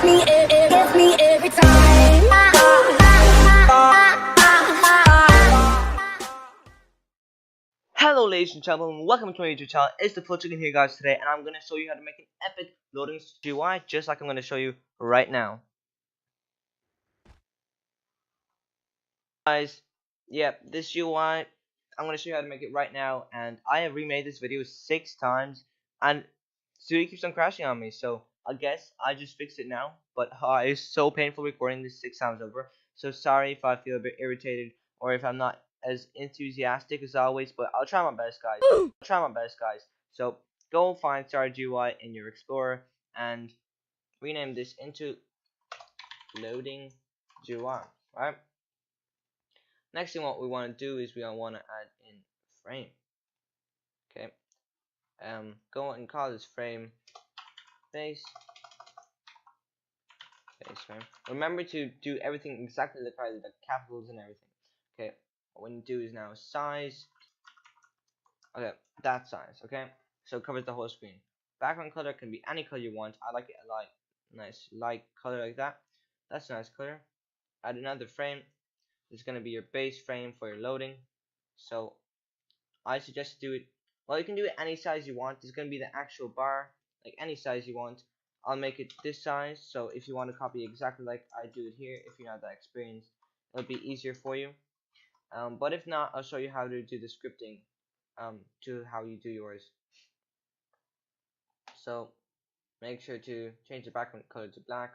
gets me every time. Hello ladies and gentlemen, welcome to my YouTube channel. It's the Flow Chicken here guys today, and I'm going to show you how to make an epic loading GUI just like I'm going to show you right now. Guys, this GUI, I'm going to show you how to make it right now, and I have remade this video 6 times and Studio keeps on crashing on me, so I guess I just fixed it now, but it's so painful recording this 6 times over, so sorry if I feel a bit irritated or if I'm not as enthusiastic as always, but I'll try my best guys. So go find Start GUI in your Explorer and rename this into loading GUI, right? Next thing what we want to do is we want to add in frame. Okay. Go and call this frame base frame. Remember to do everything exactly the color, the capitals and everything. Okay. What we need to do is now size. Okay, that size. Okay. So it covers the whole screen. Background color can be any color you want. I like it a nice light color like that. That's a nice color. Add another frame. This is going to be your base frame for your loading. So I suggest do it. Well, you can do it any size you want. This is going to be the actual bar, like any size you want. I'll make it this size. So if you want to copy exactly like I do it here, if you're not that experienced, it'll be easier for you. But if not, I'll show you how to do the scripting to how you do yours. So make sure to change the background color to black.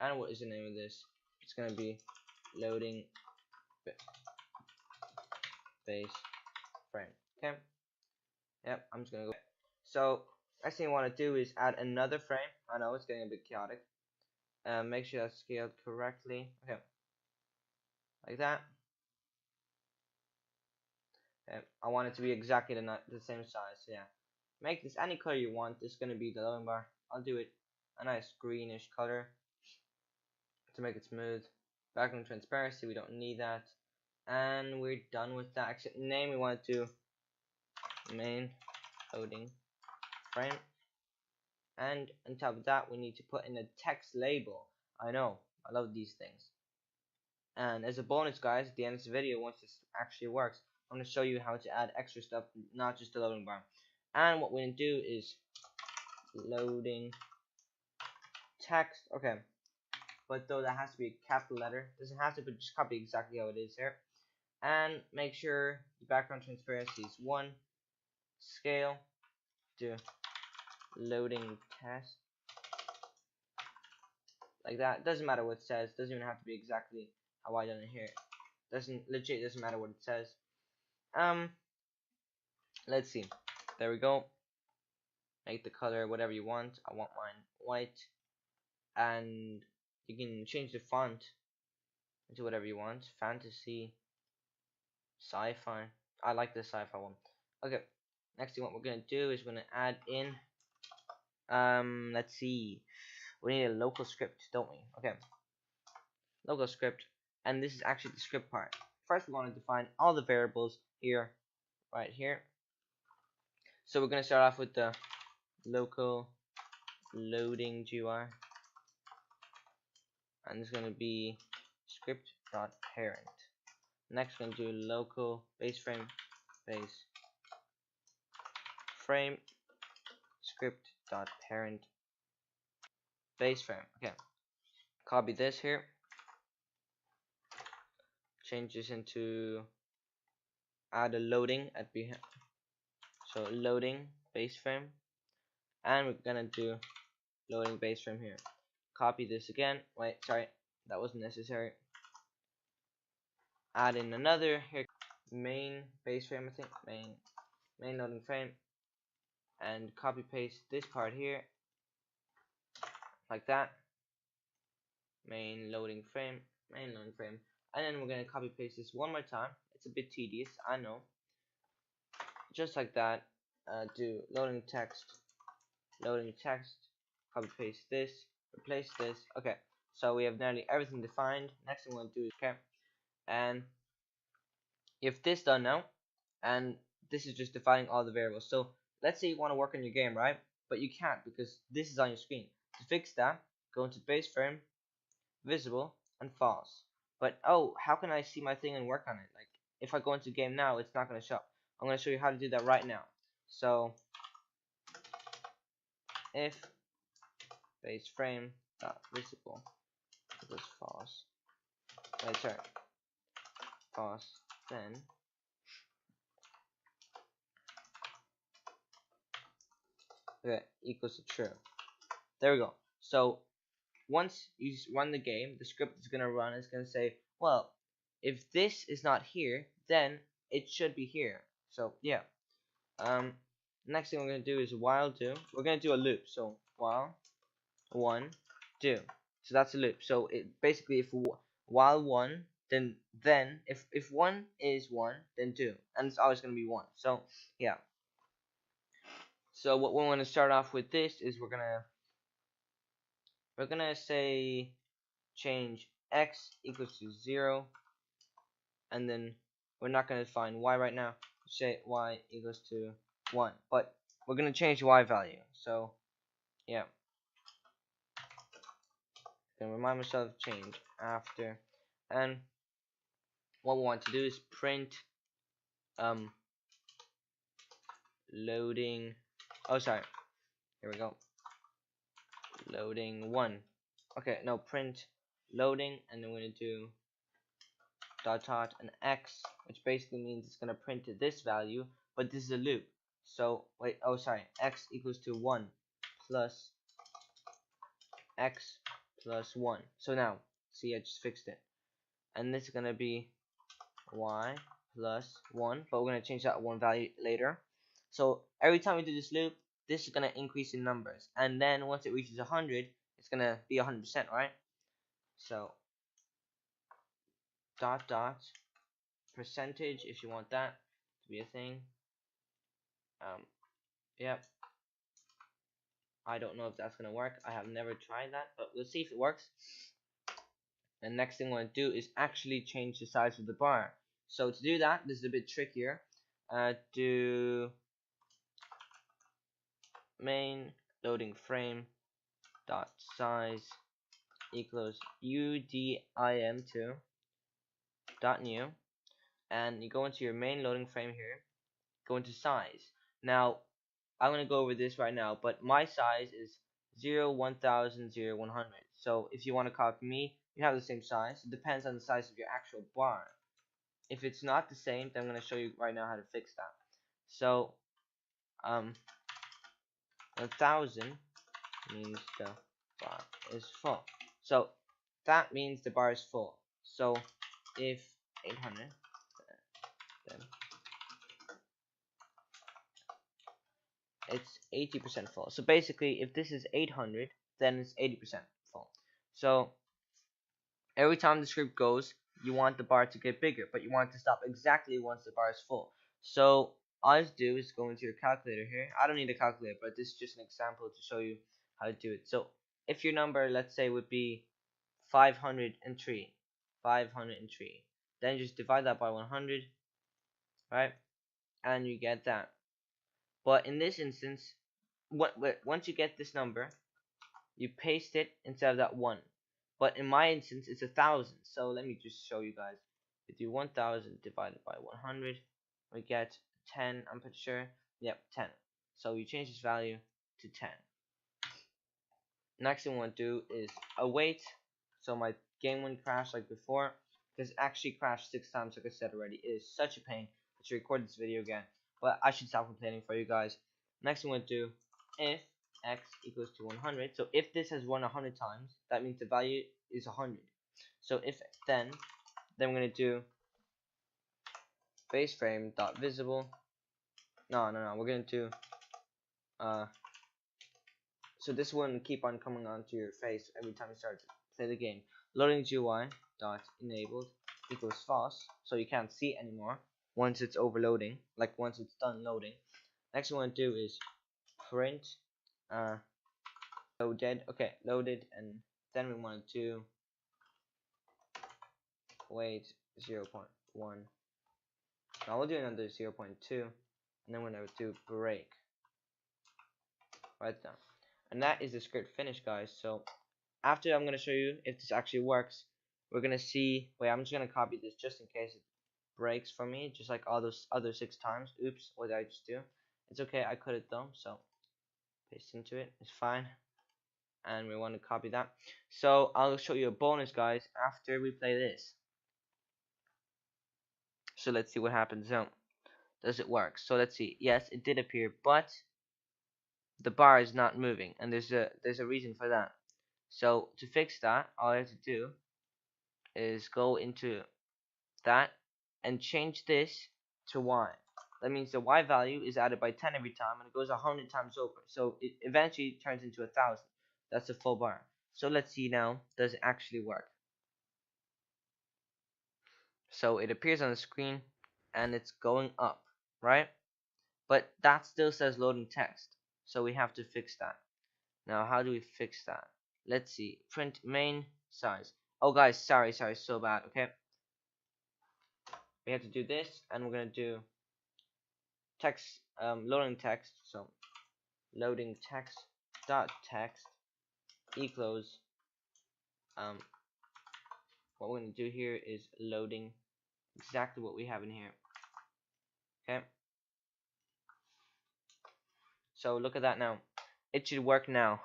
And what is the name of this? It's going to be loading base frame. Okay. Yep, I'm just going to go. So next thing you want to do is add another frame. I know it's getting a bit chaotic. Make sure that's scaled correctly. Okay. Like that. Okay. I want it to be exactly the same size. So yeah. Make this any color you want. This is going to be the loading bar. I'll do it a nice greenish color to make it smooth. Background transparency, we don't need that. And we're done with that. Except name, we want to main loading frame. And on top of that, we need to put in a text label. I know, I love these things. And as a bonus, guys, at the end of this video, once this actually works, I'm going to show you how to add extra stuff, not just the loading bar. And what we're going to do is loading text. Okay. But though that has to be a capital letter, doesn't have to, but just copy exactly how it is here. And make sure the background transparency is 1. Scale to loading test. Like that. Doesn't matter what it says. Doesn't even have to be exactly how I done it here. Doesn't matter what it says. Let's see. There we go. Make the color whatever you want. I want mine white. And you can change the font into whatever you want. Fantasy, sci-fi. I like the sci-fi one. Okay. Next thing what we're gonna do is we're gonna add in let's see. We need a local script, don't we? Okay. Local script, and this is actually the script part. First we want to define all the variables here, right here. So we're gonna start off with the local loading GUI. And it's gonna be script.parent. Next we're gonna do local base frame script.parent base frame. Okay. Copy this here. Change this into add a loading at behind. So loading base frame. And we're gonna do loading base frame here. Copy this again. Wait, sorry, that wasn't necessary. Add in another here, main base frame, I think, main loading frame, and copy paste this part here, like that. Main loading frame, and then we're gonna copy paste this one more time. It's a bit tedious, I know. Just like that. Do loading text, copy paste this. Replace this. Okay, so we have nearly everything defined. Next thing we want to do is okay, and you have this done now, and this is just defining all the variables. So let's say you want to work on your game, right? but you can't because this is on your screen. To fix that, go into base frame, visible, and false. But oh, how can I see my thing and work on it? Like if I go into game now, it's not going to show. I'm going to show you how to do that right now. So if base frame dot visible equals false, wait, sorry, false, then okay, equals to true. There we go. So once you run the game, the script is gonna run. It's gonna say, well, if this is not here, then it should be here. So yeah. Next thing we're gonna do is while do. We're gonna do a loop. So while one do. So that's a loop. So it basically if while one, then if one is one, then do, and it's always gonna be one. So yeah. So what we want to start off with this is we're gonna say change x equals to 0, and then we're not gonna define y right now. Say y equals to 1, but we're gonna change the y value. So yeah, gonna remind myself of change after, and what we want to do is print loading. Oh sorry, here we go. Loading 1. Okay, no, print loading, and then we're gonna do dot and x, which basically means it's gonna print this value, but this is a loop. So wait, oh sorry, x equals to 1 plus x plus 1. So now, see, I just fixed it, and this is gonna be y plus 1, but we're gonna change that 1 value later. So every time we do this loop, this is gonna increase in numbers, and then once it reaches 100, it's gonna be 100%, right? So dot percentage, if you want that to be a thing. Yep. I don't know if that's gonna work. I have never tried that, but we'll see if it works. And next thing I want to do is actually change the size of the bar. So to do that, this is a bit trickier. Do main loading frame dot size equals udim2 dot new, and you go into your main loading frame here, go into size. Now I'm gonna go over this right now, but my size is 0, 1000, 0, 100. So if you want to copy me, you have the same size. It depends on the size of your actual bar. If it's not the same, then I'm gonna show you right now how to fix that. So 1000 means the bar is full. So that means the bar is full. So if 800, then it's 80% full. So basically, if this is 800, then it's 80% full. So every time the script goes, you want the bar to get bigger, but you want it to stop exactly once the bar is full. So all you have to do is go into your calculator here. I don't need a calculator, but this is just an example to show you how to do it. So if your number, let's say, would be 503, then just divide that by 100, right? And you get that. But in this instance, once you get this number, you paste it instead of that 1. But in my instance, it's 1000. So let me just show you guys. We do 1000 divided by 100. We get 10, I'm pretty sure. Yep, 10. So you change this value to 10. Next thing we want to do is await. So my game wouldn't crash like before, because it actually crashed 6 times like I said already. It is such a pain to record this video again, but I should stop complaining for you guys. Next thing we want to do, if x equals to 100. So if this has run 100 times, that means the value is 100. So if then we're going to do base frame dot visible. No, we're going to do so this wouldn't keep on coming onto your face every time you start to play the game. Loading GUI dot enabled equals false, so you can't see it anymore once it's overloading, like once it's done loading. Next we want to do is print loaded. Okay, loaded, and then we want to wait 0.1. Now we'll do another 0.2, and then we're going to do break. right there. And that is the script finished, guys. So after I'm gonna show you if this actually works. We're gonna see. Wait, I'm just gonna copy this just in case it breaks for me, just like all those other 6 times. Oops, what did I just do? It's okay, I cut it though, so paste into it, it's fine. And we want to copy that. So I'll show you a bonus, guys, after we play this. So let's see what happens now. Does it work? So let's see. Yes, it did appear, but the bar is not moving, and there's a reason for that. So to fix that, all I have to do is go into that and change this to y. That means the y value is added by 10 every time, and it goes 100 times over. So it eventually turns into 1,000. That's a full bar. So let's see now, does it actually work? So it appears on the screen, and it's going up, right? But that still says loading text. So we have to fix that. Now, how do we fix that? Let's see. Print main size. Oh, guys, sorry, so bad, okay? We have to do this, and we're going to do text, loading text. So loading text dot text equals what we're going to do here is loading exactly what we have in here. Okay, so look at that now. It should work now.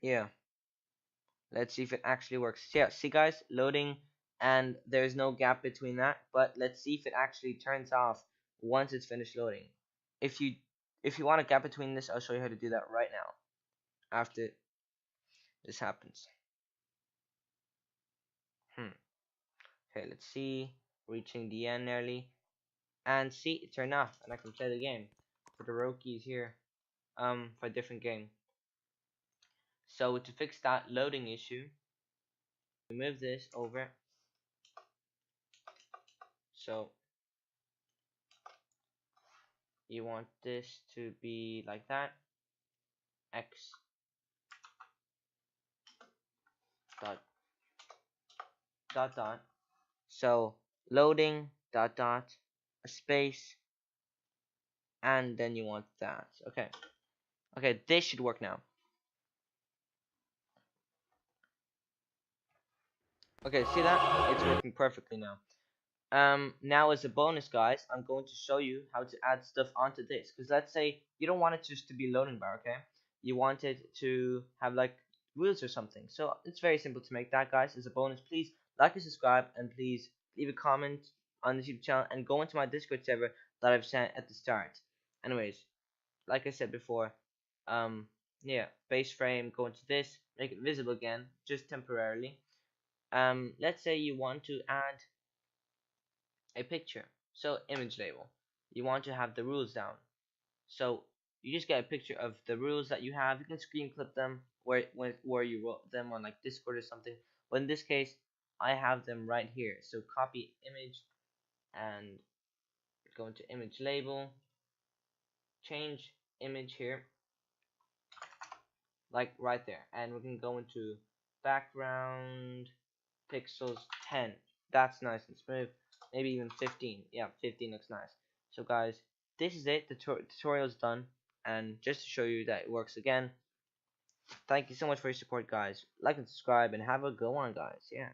Yeah, let's see if it actually works. Yeah, see guys, loading, and there's no gap between that, but let's see if it actually turns off once it's finished loading. If you want a gap between this, I'll show you how to do that right now after this happens. Okay, let's see, reaching the end nearly, and see, it turned off, and I can play the game for the rookies here, for a different game. So to fix that loading issue, we move this over. So you want this to be like that, x dot. So loading dot a space, and then you want that. Okay, this should work now. Okay, see that? It's working perfectly now. Now as a bonus, guys, I'm going to show you how to add stuff onto this. Because let's say you don't want it just to be loading bar, okay? You want it to have like rules or something. So it's very simple to make that, guys. As a bonus, please like and subscribe, and please leave a comment on this YouTube channel, and go into my Discord server that I've sent at the start. Anyways, like I said before, yeah, base frame, go into this, make it visible again, just temporarily. Let's say you want to add a picture, so image label, you want to have the rules down, so you just get a picture of the rules that you have. You can screen clip them where you wrote them on like Discord or something, but in this case I have them right here. So copy image and go into image label, change image here, like right there, and we can go into background pixels 10. That's nice and smooth. Maybe even 15. Yeah, 15 looks nice. So guys, this is it. The tutorial's done, and just to show you that it works again, thank you so much for your support, guys. Like and subscribe, and have a good one, guys. Yeah.